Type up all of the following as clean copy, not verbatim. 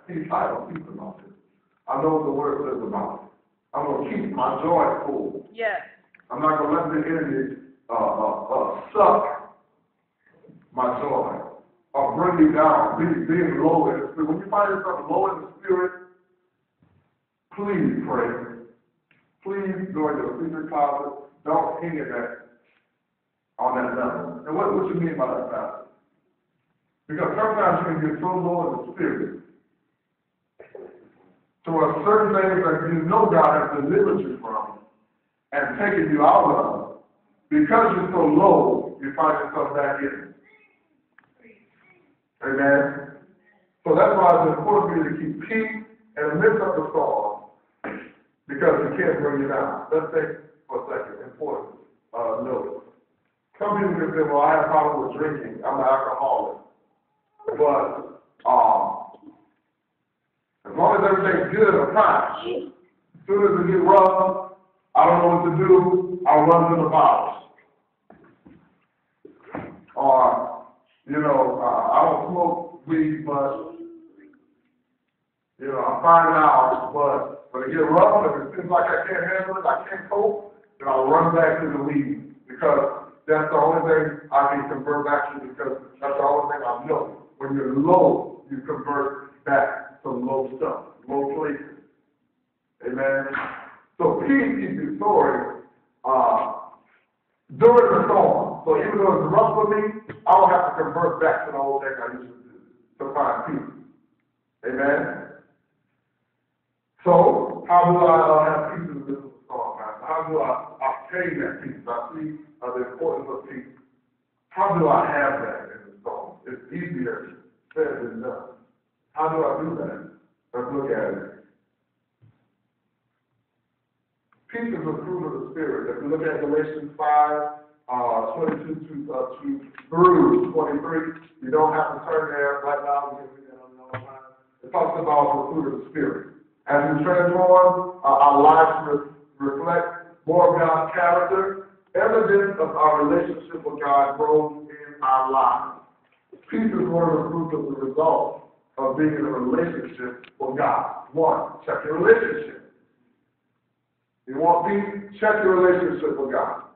peace. I don't peace about this. I know what the word says about it. I'm going to keep my joy full. Yes. I'm not going to let the enemy suck my joy or bring you down, being low in the spirit. When you find yourself low in the spirit, please pray. Please go into the secret closet. Don't hang it on that level. And what you mean by that, Pastor? Because sometimes you can get so low in the spirit to a certain things that you know God has delivered you from and taken you out of. Because you're so low, you find yourself back in. Amen? So that's why it's important for you to keep peace in the midst of the storm, because it can't bring you down. Let's take for a second, important note. Some people can say, well, I have a problem with drinking. I'm an alcoholic. But as long as everything's good, I'm fine. As soon as it gets rough, I don't know what to do. I'll run to the bottle. Or, I don't smoke weed, but, I'm fine now. But when it gets rough, if it seems like I can't handle it, I can't cope, then I'll run back to the weed. Because that's the only thing I can convert back to, because that's the only thing I know. When you're low, you convert back to low stuff, low places. Amen? So peace keeps you soaring during the storm. So even though it's rough for me, I don't have to convert back to the old thing I used to do to find peace. Amen? So, how do I have peace in the midst of the storm, man? How do I obtain that peace? I see the importance of peace. How do I have that in the storm? It's easier said than done. How do I do that? Let's look at it. Peace is a fruit of the Spirit. If you look at Galatians 5, 22 through 23, you don't have to turn there right now. We can read that on the other time. It talks about the fruit of the Spirit. As we transform, our lives reflect more of God's character. Evidence of our relationship with God grows in our lives. Peace is one of the fruits of the result of being in a relationship with God. One, check your relationship. You want peace? Check your relationship with God.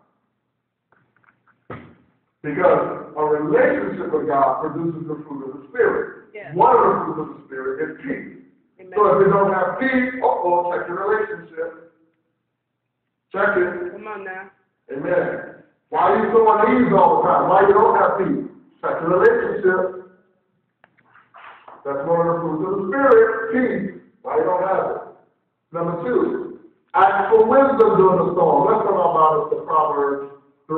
Because a relationship with God produces the fruit of the Spirit. Yeah. One of the fruits of the Spirit is peace. Amen. So if you don't have peace, check your relationship. Check it. Come on now. Amen. Why are you so uneasy all the time? Why you don't have peace? Check your relationship. That's one of the fruits of the Spirit, peace. Why you don't have it? Number 2, ask for wisdom during the storm. Let's talk about it to Proverbs 3.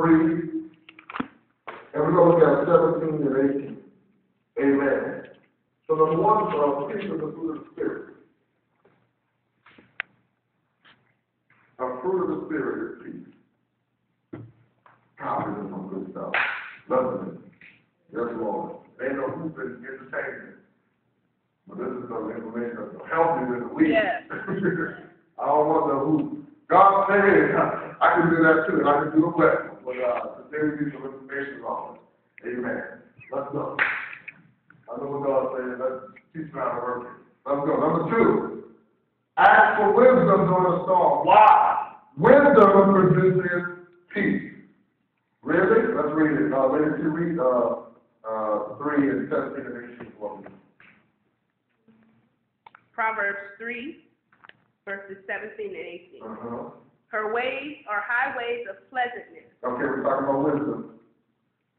And we're going to look at 17 and 18. Amen. So number 1, peace is the fruit of the Spirit. A fruit of the Spirit is peace. God, this is some good stuff. Love it. Yes, Lord. Ain't no hoop in entertainment. But this is some information that will help you in the week. Yes. I don't want the hoop. God said I can do that too, and I can do it well. But today we need some information on it. Amen. Let's go. I know what God said. Let's teach me how to work it. Let's go. Number 2, ask for wisdom during the storm. Why? Wisdom produces peace. Really? Let's read it. Ladies, you read 3 and 17 and 18 for me. Proverbs 3, verses 17 and 18. Uh-huh. Her ways are highways of pleasantness. Okay, we're talking about wisdom.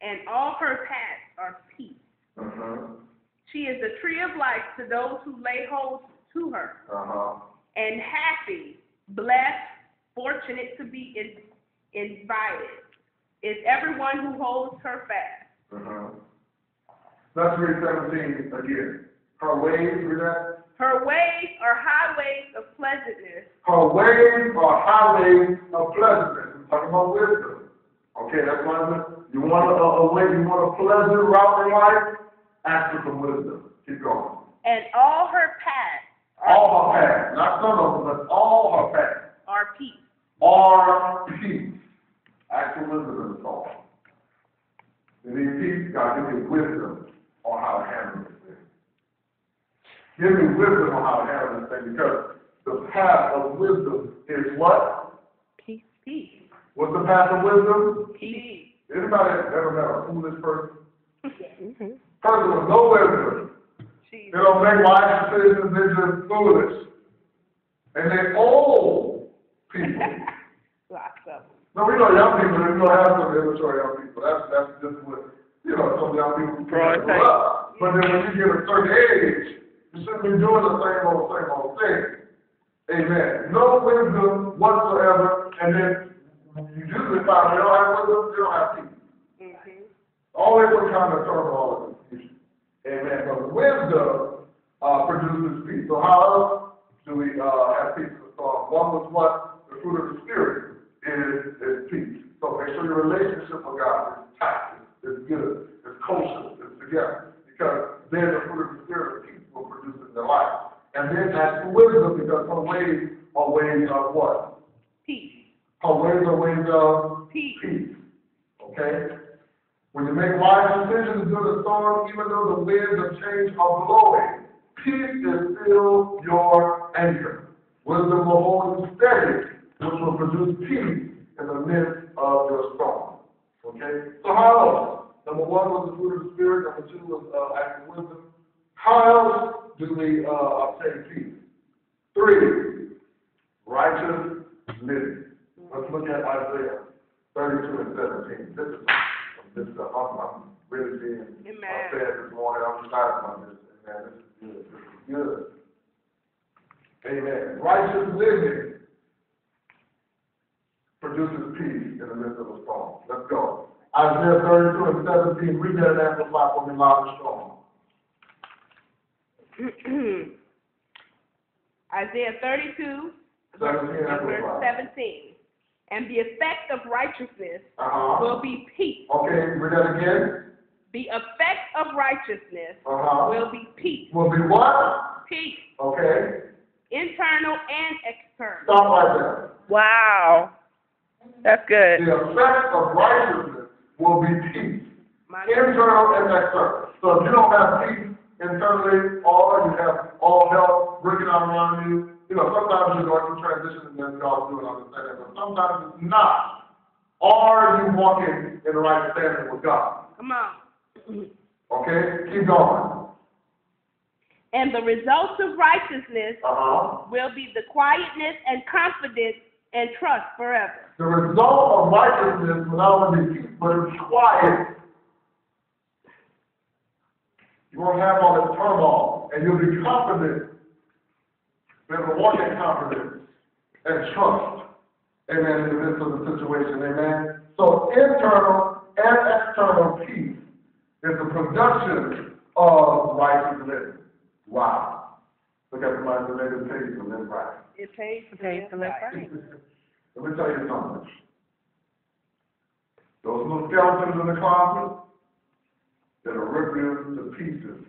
And all her paths are peace. Uh-huh. She is the tree of life to those who lay hold to her. Uh-huh. And happy, blessed, fortunate to be invited is everyone who holds her fast. Uh-huh. Let's read 17 again. Her ways, read that? Her ways are highways of pleasantness. Her ways are highways of pleasantness. We're talking about wisdom. Okay, that's why you want a way, you want a pleasant route in life? Ask for some wisdom. Keep going. And all her paths. All her paths. Not some of them, but all her paths. Are peace. Are peace. Ask for wisdom in the storm. You need peace, God give you wisdom on how to handle this thing. Give me wisdom on how to handle this thing, because the path of wisdom is what? Peace. Peace. What's the path of wisdom? Peace. Anybody ever met a foolish person? Mm-hmm. Person with no wisdom. They don't make wise decisions, they're just foolish. And they old people. Lots of them. No, we know young people, we don't have some immature young people. That's just what, some young people grow up. But then when you get a certain age, you shouldn't be doing the same old thing. Amen. No wisdom whatsoever, and then you usually find they don't have wisdom, they don't have peace. Mm-hmm. Always what kind of turmoil and confusion. Amen. But wisdom produces peace. So how else do we have peace in the storm? One was what? The fruit of the Spirit is peace. So make sure your relationship with God is tight, is good, is kosher, is together. Because then the fruit of the Spirit of peace will produce in their life. And then ask for wisdom, because her ways are ways of what? Peace. Her ways are ways of peace. Okay? When you make wise decisions during the storm, even though the winds of change are blowing, peace is still your anchor. Wisdom will hold you steady, which will produce peace in the midst of your storm. Okay? So how else? Number one was the fruit of the Spirit. Number two was active wisdom. How else do we obtain peace? 3, righteous living. Let's look at Isaiah 32 and 17. This is I'm really being upset this morning. I'm excited about this. Amen. This is good. Amen. Righteous living produces peace in the midst of a storm. Let's go. Isaiah 32 and 17. Read that and amplify for me loud and strong. Isaiah 32, verse 17. And the effect of righteousness will be peace. Okay, read that again. The effect of righteousness will be peace. Will be what? Peace. Okay. Internal and external. Stop right there. Wow. That's good. The effect of righteousness will be peace. Internal and external. So if you don't have peace internally, or you have all hell breaking out around you, sometimes you're going through transition and then God's doing understanding, but sometimes it's not. Are you walking in the right standing with God? Come on. Okay, keep going. And the results of righteousness will be the quietness and confidence and trust forever. The result of righteousness will not only be peace, but it's quiet. You won't have all this turmoil, and you'll be confident. There's a walk in confidence and trust. Amen. In the midst of the situation. Amen. So internal and external peace is the production of righteous living. Wow. Look at somebody who made it pays to live right. It pays to live right. Let me tell you something. Those little skeletons in the closet that'll rip you to pieces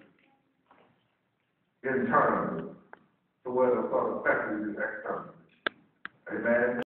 internally to where they'll start affecting you externally. Amen.